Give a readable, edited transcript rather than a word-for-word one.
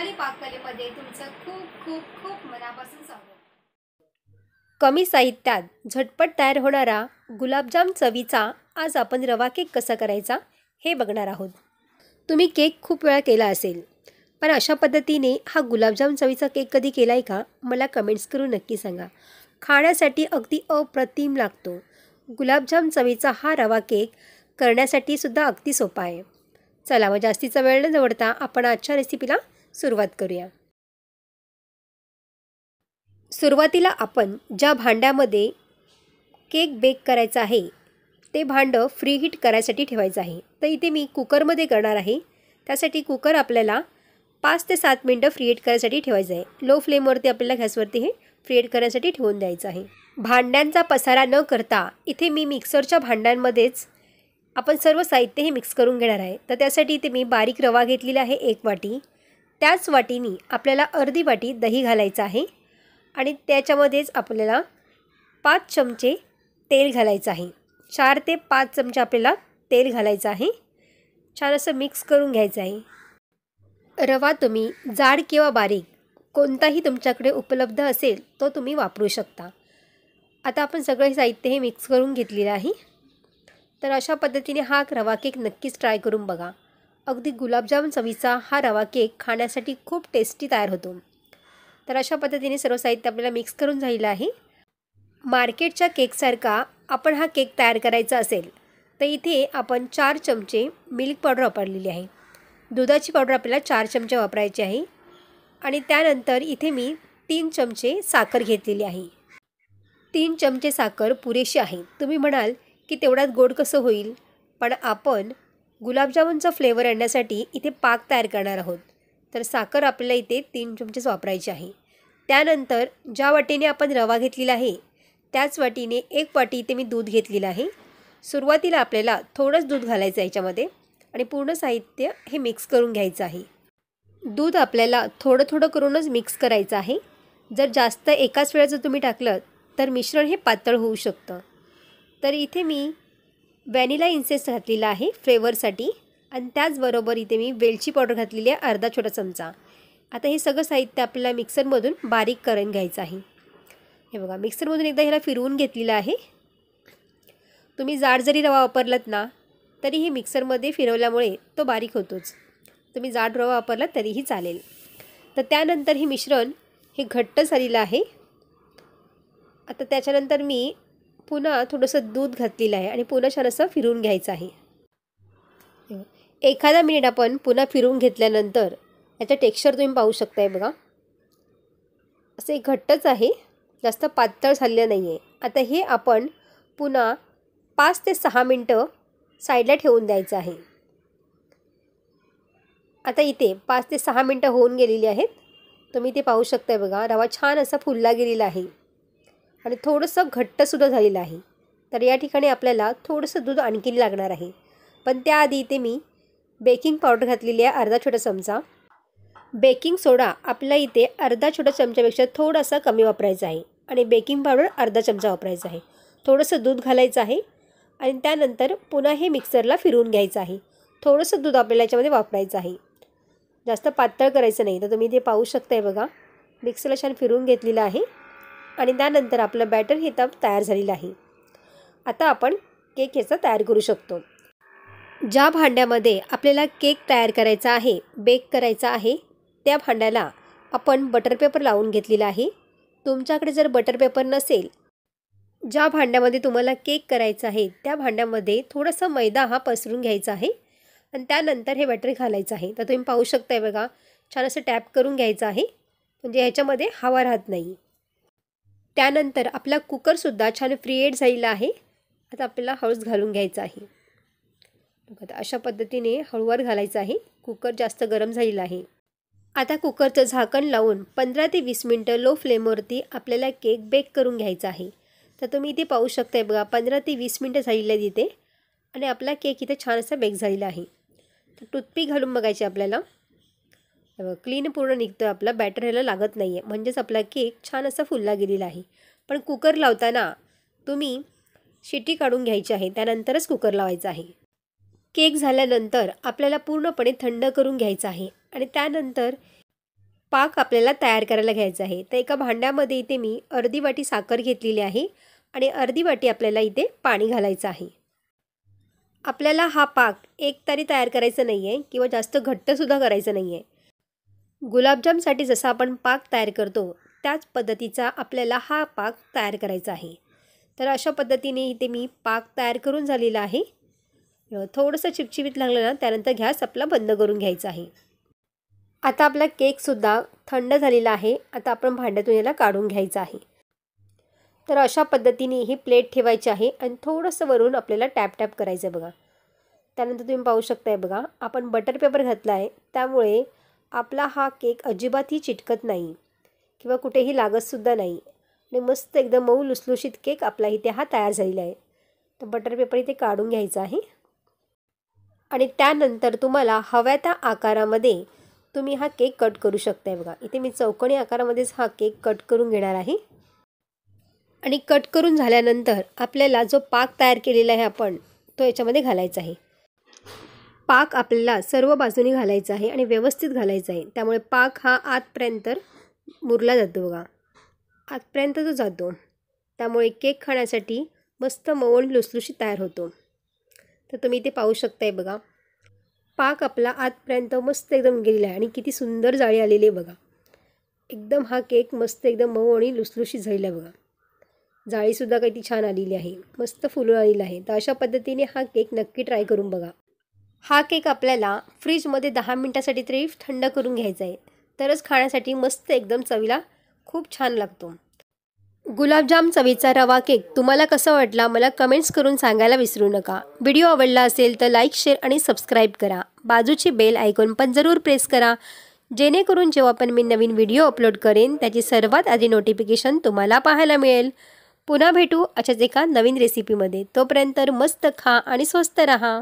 रुमाली पाककलेमध्ये तुमचं खूप खूप खूप मनापासून स्वागत। कमी साहित्यात झटपट तयार होणारा गुलाबजाम चवीचा आज आपण रवा केक कसा करायचा हे बघणार आहोत। तुम्ही केक खूप वेळा केला असेल, पण अशा पद्धतीने हा गुलाबजाम चवीचा केक कधी केला आहे का? मला कमेंट्स करून नक्की सांगा। खाण्यासाठी अगदी अप्रतिम लागतो। गुलाबजाम चवीचा हा रवा केक करण्यासाठी सुद्धा अगदी सोपा आहे। चला मग जास्तीचा वेळ न दवडता आपण आजच्या रेसिपीला सुरुवात करूया। सुरुवातीला आपण ज्या भांड्यामध्ये केक बेक करायचा आहे ते भांडं फ्री हीट करायसाठी ठेवायचं आहे। तर इथे मी कुकरमध्ये करणार आहे। त्यासाठी कुकर आपल्याला 5 ते 7 मिनिटं फ्री हीट करायसाठी ठेवायचं आहे। लो फ्लेमवरती आपल्याला गॅसवरती हे फ्री हीट करण्यासाठी ठेवून द्यायचं आहे। भांड्यांचा पसारा न करता इथे मी मिक्सरच्या भांड्यांमध्येच आपण सर्व साहित्य हे मिक्स करून घेणार आहे। तर त्यासाठी इथे मी बारीक रवा घेतलेला आहे 1 वाटी। त्याच वाटीने आपल्याला अर्धी वाटी दही घालायचं आहे आणि त्याच्यामध्येच आपल्याला 5 चमचे तेल घालायचं आहे। 4 ते 5 चमचे आपल्याला तेल घालायचं आहे। छान असं मिक्स करून घ्यायचं आहे। रवा तुम्ही जाड किंवा बारीक कोणताही तुमच्याकडे उपलब्ध असेल तो तुम्ही वापरू शकता। आता आपण सगळे साहित्य हे मिक्स करून घेतलेलं आहे। तर अशा पद्धतीने हा रवा केक नक्कीच ट्राय करून बघा। अगदी गुलाबजाम चवीचा हा रवा केक खाण्यासाठी खूप टेस्टी तयार होतो। तर अशा पद्धतीने सर्व साहित्य आपल्याला मिक्स करून झालेलं आहे। मार्केटच्या केकसारखा आपण हा केक तयार करायचा असेल तर इथे आपण 4 चमचे मिल्क पावडर वापरलेली आहे। दुधाची पावडर आपल्याला 4 चमचे वापरायची आहे आणि त्यानंतर इथे मी 3 चमचे साखर घेतलेली आहे। 3 चमचे साखर पुरेशी आहे। तुम्ही म्हणाल की तेवढ्यात गोड कसं होईल, पण आपण गुलाबजामुनचा फ्लेवर आणण्यासाठी इथे पाक तयार करणार आहोत। तर साखर आपल्याला इथे 3 चमचेच वापरायची आहे। त्यानंतर ज्या वाटीने आपण रवा घेतलेला आहे त्याच वाटीने 1 वाटी इथे मी दूध घेतलेलं आहे। सुरुवातीला आपल्याला थोडंच दूध घालायचं आहे याच्यामध्ये आणि पूर्ण साहित्य हे मिक्स करून घ्यायचं आहे। दूध आपल्याला थोडं थोडं करूनच मिक्स करायचं आहे। जर जास्त एकाच वेळेस तुम्ही टाकलं तर मिश्रण हे पातळ होऊ शकतं। तर इथे मी व्हॅनिला इन्सेन्स घातलेला आहे फ्लेवरसाठी आणि त्याचबरोबर इथे मी वेलची पावडर घातलेली आहे अर्धा छोटा चमचा। आता हे सगळं साहित्य आपल्याला मिक्सरमधून बारीक करून घ्यायचं आहे। हे बघा मिक्सरमधून एकदा ह्याला फिरवून घेतलेलं आहे। तुम्ही जाड जरी रवा वापरलात ना तरी हे मिक्सरमध्ये फिरवल्यामुळे तो बारीक होतोच। तुम्ही जाड रवा वापरलात तरीही चालेल। तर त्यानंतर हे मिश्रण हे घट्ट झालेलं आहे। आता त्याच्यानंतर मी पुन्हा थोडंसं दूध घातलेलं आहे आणि पुन्हा छान असं फिरवून घ्यायचं आहे। एखादा मिनिट आपण पुन्हा फिरवून घेतल्यानंतर याचं टेक्स्चर तुम्ही पाहू शकताय बघा, असे घट्टच आहे, जास्त पातळ झालेलं नाही आहे। आता हे आपण पुन्हा 5 ते 6 मिनटं साईडला ठेवून द्यायचं आहे। आता इथे 5 ते 6 मिनटं होऊन गेलेली आहेत। तुम्ही इथे पाहू शकताय बघा, रवा छान असा फुलला गेलेला आहे आणि थोडंसं घट्टसुद्धा झालेलं आहे। तर या ठिकाणी आपल्याला थोडंसं दूध आणखीन लागणार आहे, पण त्याआधी इथे मी बेकिंग पावडर घातलेली आहे अर्धा छोटा चमचा। बेकिंग सोडा आपल्या इथे अर्धा छोटा चमच्यापेक्षा थोडासा कमी वापरायचा आहे आणि बेकिंग पावडर अर्धा चमचा वापरायचा आहे। थोडंसं दूध घालायचं आहे आणि त्यानंतर पुन्हा हे मिक्सरला फिरवून घ्यायचं आहे। थोडंसं दूध आपल्याला याच्यामध्ये वापरायचं आहे, जास्त पातळ करायचं नाही। तर तुम्ही इथे पाहू शकताय बघा, मिक्सरला छान फिरवून घेतलेलं आहे आणि त्यानंतर आपलं बॅटर हे तयार झालेलं आहे। आता आपण केक ह्याचा तयार करू शकतो। ज्या भांड्यामध्ये आपल्याला केक तयार करायचा आहे, बेक करायचा आहे, त्या भांड्याला आपण बटर पेपर लावून घेतलेला आहे। तुमच्याकडे जर बटर पेपर नसेल, ज्या भांड्यामध्ये तुम्हाला केक करायचा आहे त्या भांड्यामध्ये थोडंसं मैदा हा पसरून घ्यायचा आहे आणि त्यानंतर हे बॅटर घालायचं आहे। तर तुम्ही पाहू शकताय बघा, छान असं टॅप करून घ्यायचं आहे, म्हणजे ह्याच्यामध्ये हवा राहत नाही। त्यानंतर आपला कुकरसुद्धा छान फ्रीहीट झालेला आहे। आता आपल्याला हळूच घालून घ्यायचं आहे। बघा अशा पद्धतीने हळूवार घालायचं आहे। कुकर जास्त गरम झालेला आहे। आता कुकरचं झाकण लावून 15 ते 20 मिनटं लो फ्लेमवरती आपल्याला केक बेक करून घ्यायचा आहे। तर तुम्ही इथे पाहू शकताय बघा, 15 ते 20 मिनटं झालेली आहेत इथे आणि आपला केक इथे छान असा बेक झालेला आहे। तर टूथपिक घालून बघायचे आपल्याला, क्लीन पूर्ण निघतं, आपला बॅटर ह्याला लागत नाही आहे, म्हणजेच आपला केक छान असा फुलला गेलेला आहे। पण कुकर लावताना तुम्ही शिटी काढून घ्यायची आहे, त्यानंतरच कुकर लावायचा आहे। केक झाल्यानंतर आपल्याला पूर्णपणे थंड करून घ्यायचा आहे आणि त्यानंतर पाक आपल्याला तयार करायला घ्यायचा आहे. तर एका भांड्यामध्ये इथे मी अर्धी वाटी साखर घेतलेली आहे आणि अर्धी वाटी आपल्याला इथे पाणी घालायचं आहे. आपल्याला हा पाक एकतारी तयार करायचा नाही आहे किंवा जास्त घट्टसुद्धा करायचं नाही आहे. गुलाबजामसाठी जसा आपण पाक तयार करतो त्याच पद्धतीचा आपल्याला हा पाक तयार करायचा आहे. तर अशा पद्धतीने इथे मी पाक तयार करून झालेला आहे. थोडंसं चिपचिपीत लागलं ना त्यानंतर गॅस आपला बंद करून घ्यायचा आहे. आता आपला केकसुद्धा थंड झालेला आहे. आता आपण भांड्यातून याला काढून घ्यायचं आहे. तर अशा पद्धतीने ही प्लेट ठेवायची आहे आणि थोडंसं वरून आपल्याला टॅप टॅप करायचं आहे बघा. त्यानंतर तुम्ही पाहू शकताय बघा आपण बटर पेपर घातला आहे त्यामुळे आपला हा केक अजिबातही चिटकत नाही किंवा कुठेही लागतसुद्धा नाही आणि मस्त एकदम मऊ लुसलुशीत केक आपला इथे हा तयार झालेला आहे. तर बटर पेपर इथे काढून घ्यायचा आहे आणि त्यानंतर तुम्हाला हव्या त्या आकारामध्ये तुम्ही हा केक कट करू शकताय बघा. इथे मी चौकोनी आकारामध्येच हा केक कट करून घेणार आहे आणि कट करून झाल्यानंतर आपल्याला जो पाक तयार केलेला आहे आपण तो याच्यामध्ये घालायचा आहे. पाक आपल्याला सर्व बाजूनी घालायचा आहे आणि व्यवस्थित घालायचा आहे. त्यामुळे पाक हा आतपर्यंत मुरला जातो बघा, आतपर्यंत तो जातो. त्यामुळे केक खाण्यासाठी मस्त मऊ आणि लुसलुशीत तयार होतो. तर तुम्ही इथे पाहू शकताय बघा पाक आपला आतपर्यंत मस्त एकदम गेलेला आहे आणि किती सुंदर जाळी आलेली आहे बघा. एकदम हा केक मस्त एकदम मऊ आणि लुसलुशीत झालेला आहे बघा. जाळीसुद्धा किती छान आलेली आहे, मस्त फुलून आलेला आहे. तर अशा पद्धतीने हा केक नक्की ट्राय करून बघा. हा केक आपल्याला फ्रीजमध्ये 10 मिनटासाठी तरी थंड करून घ्यायचा आहे, तरच खाण्यासाठी मस्त एकदम चवीला खूप छान लागतो. गुलाबजाम चवीचा रवा केक तुम्हाला कसा वाटला मला कमेंट्स करून सांगायला विसरू नका. व्हिडिओ आवडला असेल तर लाईक, शेअर आणि सबस्क्राईब करा. बाजूची बेल आयकॉन पण जरूर प्रेस करा जेणेकरून जेव्हा पण मी नवीन व्हिडिओ अपलोड करेन त्याची सर्वात आधी नोटिफिकेशन तुम्हाला पाहायला मिळेल. पुन्हा भेटू अशाच एका नवीन रेसिपीमध्ये. तोपर्यंत मस्त खा आणि स्वस्त रहा.